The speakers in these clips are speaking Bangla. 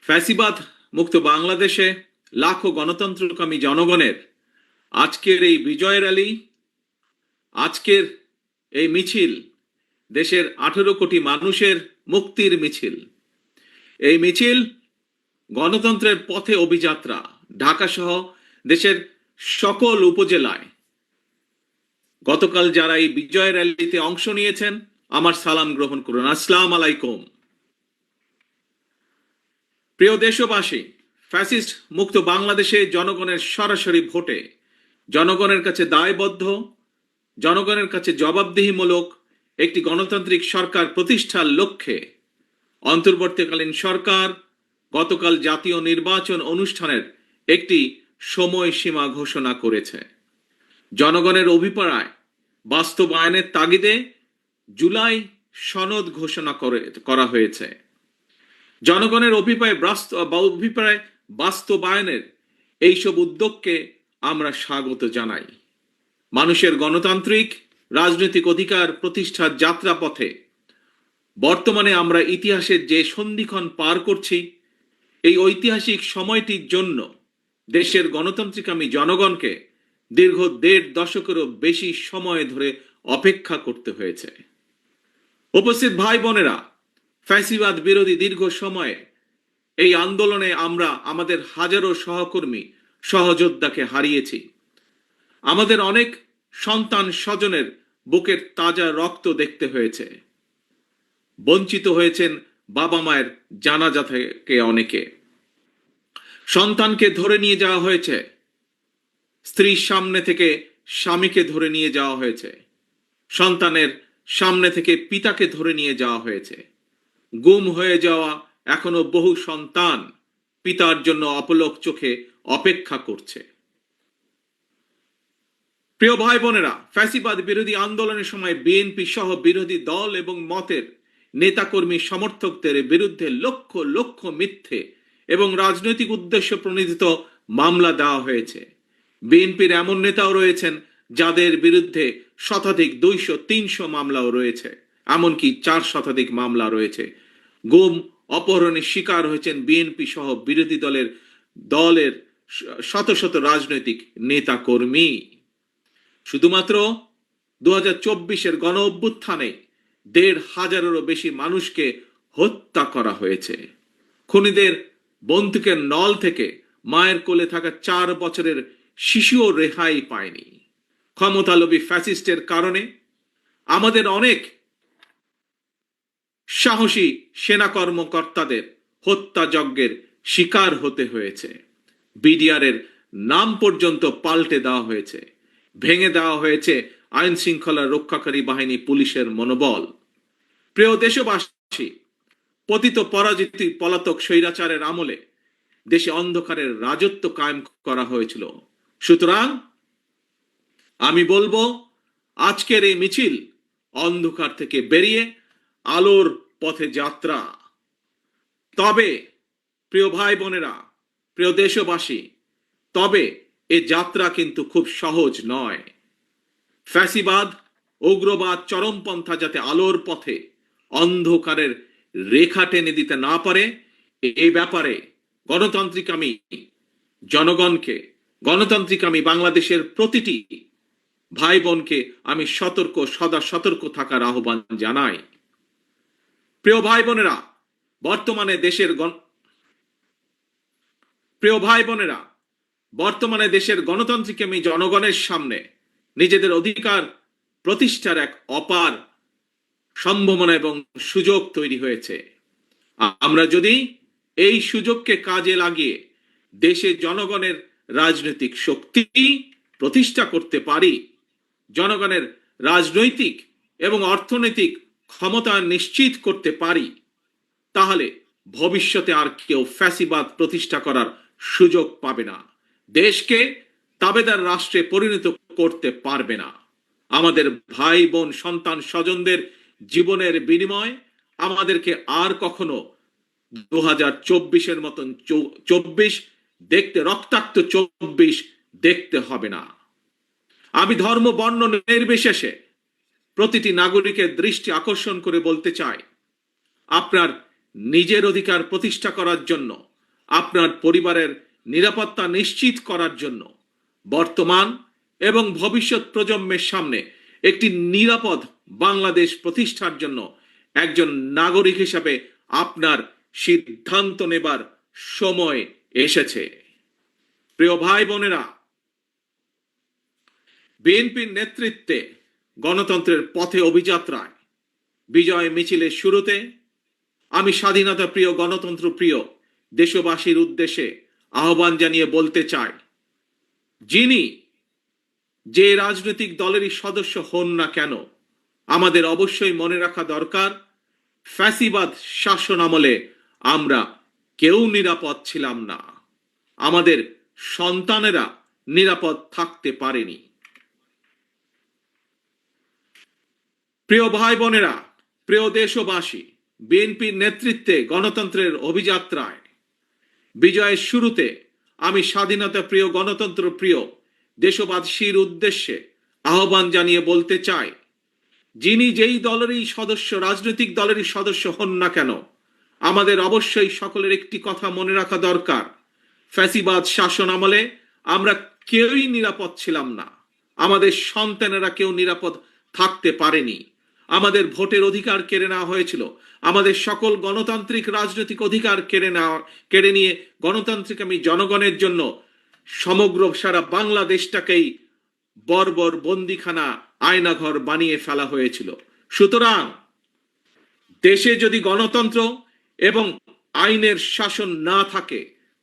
ফ্যাসিবাদ মুক্ত বাংলাদেশে লাখো গণতন্ত্রকামী জনগণের আজকের এই বিজয় র্যালি, আজকের এই মিছিল দেশের 18 কোটি মানুষের মুক্তির মিছিল। এই মিছিল গণতন্ত্রের পথে অভিযাত্রা। ঢাকা সহ দেশের সকল উপজেলায় গতকাল যারা এই বিজয় র্যালিতে অংশ নিয়েছেন, আমার সালাম গ্রহণ করুন। আসসালামু আলাইকুম। প্রিয় দেশবাসী, ফ্যাসিস্ট মুক্ত বাংলাদেশে জনগণের সরাসরি ভোটে জনগণের কাছে দায়বদ্ধ, জনগণের কাছে জবাবদিহিমূলক একটি গণতান্ত্রিক সরকার প্রতিষ্ঠার লক্ষ্যে অন্তর্বর্তীকালীন সরকার গতকাল জাতীয় নির্বাচন অনুষ্ঠানের একটি সময়সীমা ঘোষণা করেছে। জনগণের অভিপ্রায় বাস্তবায়নের তাগিদে জুলাই সনদ ঘোষণা করা হয়েছে। জনগণের অভিপ্রায় বাস্তবায়নের এইসব উদ্যোগকে আমরা স্বাগত জানাই। মানুষের গণতান্ত্রিক রাজনৈতিক অধিকার প্রতিষ্ঠার যাত্রাপথে বর্তমানে আমরা ইতিহাসের যে সন্ধিক্ষণ পার করছি, এই ঐতিহাসিক সময়টির জন্য দেশের গণতান্ত্রিকামী জনগণকে দীর্ঘ 1.5 দশকেরও বেশি সময় ধরে অপেক্ষা করতে হয়েছে। উপস্থিত ভাই বোনেরা, ফ্যাসিবাদ বিরোধী দীর্ঘ সময়ে এই আন্দোলনে আমরা আমাদের হাজারো সহকর্মী সহযোদ্ধাকে হারিয়েছি। আমাদের অনেক সন্তান স্বজনের বুকের তাজা রক্ত দেখতে হয়েছে। বঞ্চিত হয়েছেন বাবা মায়ের জানাজা থেকে অনেকে। সন্তানকে ধরে নিয়ে যাওয়া হয়েছে, স্ত্রীর সামনে থেকে স্বামীকে ধরে নিয়ে যাওয়া হয়েছে, সন্তানের সামনে থেকে পিতাকে ধরে নিয়ে যাওয়া হয়েছে। গুম হয়ে যাওয়া এখনো বহু সন্তান পিতার জন্য অপলক চোখে অপেক্ষা করছে। প্রিয় ভাই বোনেরা, ফ্যাসিবাদ বিরোধী আন্দোলনের সময় বিএনপি সহ বিরোধী দল এবং মতের নেতাকর্মী সমর্থকদের বিরুদ্ধে লক্ষ লক্ষ মিথ্যে এবং রাজনৈতিক উদ্দেশ্য প্রণোদিত মামলা দেওয়া হয়েছে। বিএনপির এমন নেতাও রয়েছেন যাদের বিরুদ্ধে শতাধিক 200-300 মামলাও রয়েছে, এমনকি 4 শতাধিক মামলা রয়েছে। গুম অপহরণের শিকার হয়েছেন বিএনপি সহ বিরোধী দলের শত শত রাজনৈতিক নেতা কর্মী। শুধুমাত্র 2024-এর গণ অভ্যুত্থানে 1,500-এরও বেশি মানুষকে হত্যা করা হয়েছে। খুনিদের বন্দুকের নল থেকে মায়ের কোলে থাকা 4 বছরের শিশুও রেহাই পায়নি। ক্ষমতালোভী ফ্যাসিস্টের কারণে আমাদের অনেক সাহসী সেনা কর্মকর্তাদের হত্যাযজ্ঞের শিকার হতে হয়েছে। বিডিআরের নাম পর্যন্ত পাল্টে দেওয়া হয়েছে, ভেঙে দেওয়া হয়েছে আইন শৃঙ্খলা রক্ষাকারী বাহিনী পুলিশের মনোবল। প্রিয় দেশবাসী, পতিত পরাজিত পলাতক স্বৈরাচারের আমলে দেশে অন্ধকারের রাজত্ব কায়েম করা হয়েছিল। সুতরাং আমি বলবো, আজকের এই মিছিল অন্ধকার থেকে বেরিয়ে আলোর পথে যাত্রা। তবে প্রিয় ভাই বোনেরা, প্রিয় দেশবাসী, তবে এ যাত্রা কিন্তু খুব সহজ নয়। ফ্যাসিবাদ, উগ্রবাদ, চরমপন্থা যাতে আলোর পথে অন্ধকারের রেখা টেনে দিতে না পারে, এই ব্যাপারে গণতান্ত্রিকামী জনগণকে, গণতান্ত্রিকামী বাংলাদেশের প্রতিটি ভাই বোনকে আমি সদা সতর্ক থাকার আহ্বান জানাই। প্রিয় ভাই বোনেরা, বর্তমানে দেশের গণতান্ত্রিকামী জনগণের সামনে নিজেদের অধিকার প্রতিষ্ঠার এক অপার সম্ভাবনা এবং সুযোগ তৈরি হয়েছে। আমরা যদি এই সুযোগকে কাজে লাগিয়ে দেশে জনগণের রাজনৈতিক শক্তি প্রতিষ্ঠা করতে পারি, জনগণের রাজনৈতিক এবং অর্থনৈতিক ক্ষমতা নিশ্চিত করতে পারি, তাহলে ভবিষ্যতে আর কেউ ফ্যাসিবাদ প্রতিষ্ঠা করার সুযোগ পাবে না, দেশকে তাবেদার রাষ্ট্রে পরিণত করতে পারবে না। আমাদের ভাই বোন সন্তান স্বজনদের জীবনের বিনিময় আমাদেরকে আর কখনো 2024-এর মতন 24 দেখতে, রক্তাক্ত 24 দেখতে হবে না। আমি ধর্ম বর্ণ নির্বিশেষে প্রতিটি নাগরিকের দৃষ্টি আকর্ষণ করে বলতে চাই, আপনার নিজের অধিকার প্রতিষ্ঠা করার জন্য আপনার পরিবারের নিরাপত্তা নিশ্চিত করার জন্য বর্তমান এবং ভবিষ্যৎ প্রজন্মের সামনে একটি নিরাপদ বাংলাদেশ প্রতিষ্ঠার জন্য একজন নাগরিক হিসাবে আপনার সিদ্ধান্ত নেবার সময় এসেছে। প্রিয় ভাই বোনেরা, বিএনপির নেতৃত্বে গণতন্ত্রের পথে অভিযাত্রায় বিজয় মিছিলের শুরুতে আমি স্বাধীনতা প্রিয়, গণতন্ত্র প্রিয় দেশবাসীর উদ্দেশ্যে আহ্বান জানিয়ে বলতে চাই, যিনি যে রাজনৈতিক দলেরই সদস্য হন না কেন, আমাদের অবশ্যই মনে রাখা দরকার, ফ্যাসিবাদ শাসন আমলে আমরা কেউ নিরাপদ ছিলাম না, আমাদের সন্তানেরা নিরাপদ থাকতে পারেনি। প্রিয় ভাই বোনেরা, প্রিয় দেশবাসী, বিএনপির নেতৃত্বে গণতন্ত্রের অভিযাত্রায় বিজয়ের শুরুতে আমি স্বাধীনতা প্রিয়, গণতন্ত্র প্রিয় দেশবাসীর উদ্দেশ্যে আহ্বান জানিয়ে বলতে চাই, যিনি যেই দলেরই সদস্য, রাজনৈতিক দলেরই সদস্য হন না কেন, আমাদের অবশ্যই সকলের একটি কথা মনে রাখা দরকার, ফ্যাসিবাদ শাসন আমলে আমরা কেউই নিরাপদ ছিলাম না, আমাদের সন্তানেরা কেউ নিরাপদ থাকতে পারেনি, আমাদের ভোটের অধিকার কেড়ে নেওয়া হয়েছিল, আমাদের সকল গণতান্ত্রিক রাজনৈতিক অধিকার কেড়ে নিয়ে গণতান্ত্রিক আমি জনগণের জন্য সমগ্র সারা বাংলাদেশটাকেই বর্বর বন্দিখানা, আয়নাঘর বানিয়ে ফেলা হয়েছিল। সুতরাং দেশে যদি গণতন্ত্র এবং আইনের শাসন না থাকে,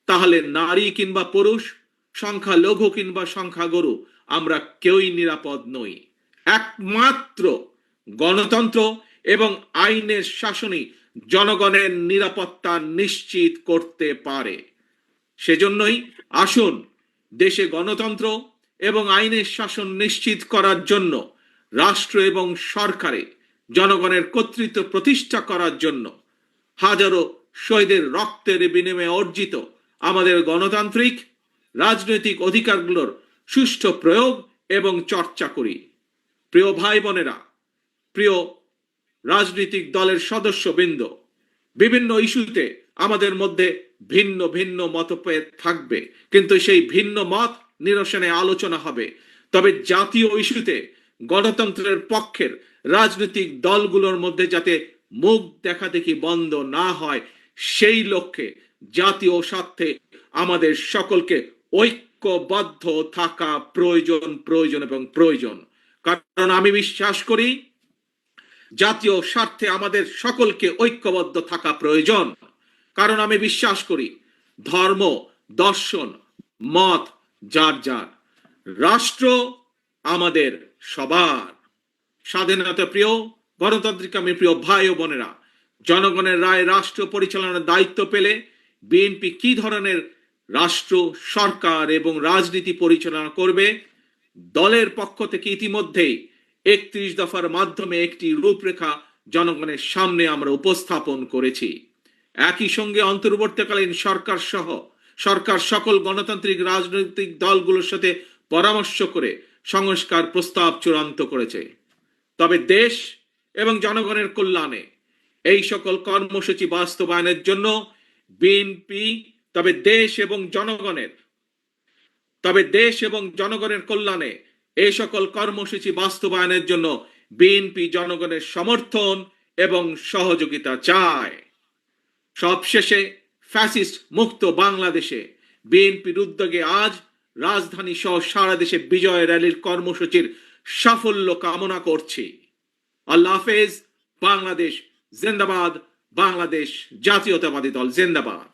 তাহলে নারী কিংবা পুরুষ, সংখ্যালঘু কিংবা সংখ্যাগুরু, আমরা কেউই নিরাপদ নই। একমাত্র গণতন্ত্র এবং আইনের শাসনই জনগণের নিরাপত্তা নিশ্চিত করতে পারে। সেজন্যই আসুন দেশে গণতন্ত্র এবং আইনের শাসন নিশ্চিত করার জন্য রাষ্ট্র এবং সরকারে জনগণের কর্তৃত্ব প্রতিষ্ঠা করার জন্য হাজারো শহীদের রক্তের বিনিময়ে অর্জিত আমাদের গণতান্ত্রিক রাজনৈতিক অধিকারগুলোর সুষ্ঠু প্রয়োগ এবং চর্চা করি। প্রিয় ভাই বোনেরা, প্রিয় রাজনৈতিক দলের সদস্যবৃন্দ, বিভিন্ন ইস্যুতে আমাদের মধ্যে ভিন্ন ভিন্ন মতভেদ থাকবে, কিন্তু সেই ভিন্ন মত নিরসনে আলোচনা হবে। তবে জাতীয় ইস্যুতে গণতন্ত্রের পক্ষের রাজনৈতিক দলগুলোর মধ্যে যাতে মুখ দেখাদেখি বন্ধ না হয়, সেই লক্ষ্যে জাতীয় স্বার্থে আমাদের সকলকে ঐক্যবদ্ধ থাকা প্রয়োজন এবং প্রয়োজন। কারণ আমি বিশ্বাস করি জাতীয় স্বার্থে আমাদের সকলকে ঐক্যবদ্ধ থাকা প্রয়োজন। কারণ আমি বিশ্বাস করি ধর্ম, দর্শন, মত যার যার, রাষ্ট্র আমাদের সবার। স্বাধীনতা প্রিয়, গণতান্ত্রিক আমি প্রিয় ভাই ও বোনেরা, জনগণের রায় রাষ্ট্র পরিচালনার দায়িত্ব পেলে বিএনপি কি ধরনের রাষ্ট্র, সরকার এবং রাজনীতি পরিচালনা করবে, দলের পক্ষ থেকে ইতিমধ্যেই 31 দফার মাধ্যমে একটি রূপরেখা জনগণের সামনে আমরা উপস্থাপন করেছি। একই সঙ্গে অন্তর্বর্তীকালীন সরকার সকল গণতান্ত্রিক রাজনৈতিক দলগুলোর সাথে পরামর্শ করে সংস্কার প্রস্তাব চূড়ান্ত করেছে। তবে দেশ এবং জনগণের কল্যাণে এই সকল কর্মসূচি বাস্তবায়নের জন্য বিএনপি দেশ এবং জনগণের কল্যাণে এই সকল কর্মসূচি বাস্তবায়নের জন্য বিএনপি জনগণের সমর্থন এবং সহযোগিতা চায়। সবশেষে ফ্যাসিস্ট মুক্ত বাংলাদেশে বিএনপির উদ্যোগে আজ রাজধানী সহ সারা দেশে বিজয় র্যালির কর্মসূচির সাফল্য কামনা করছি। আল্লাহ হাফেজ। বাংলাদেশ জিন্দাবাদ। বাংলাদেশ জাতীয়তাবাদী দল জিন্দাবাদ।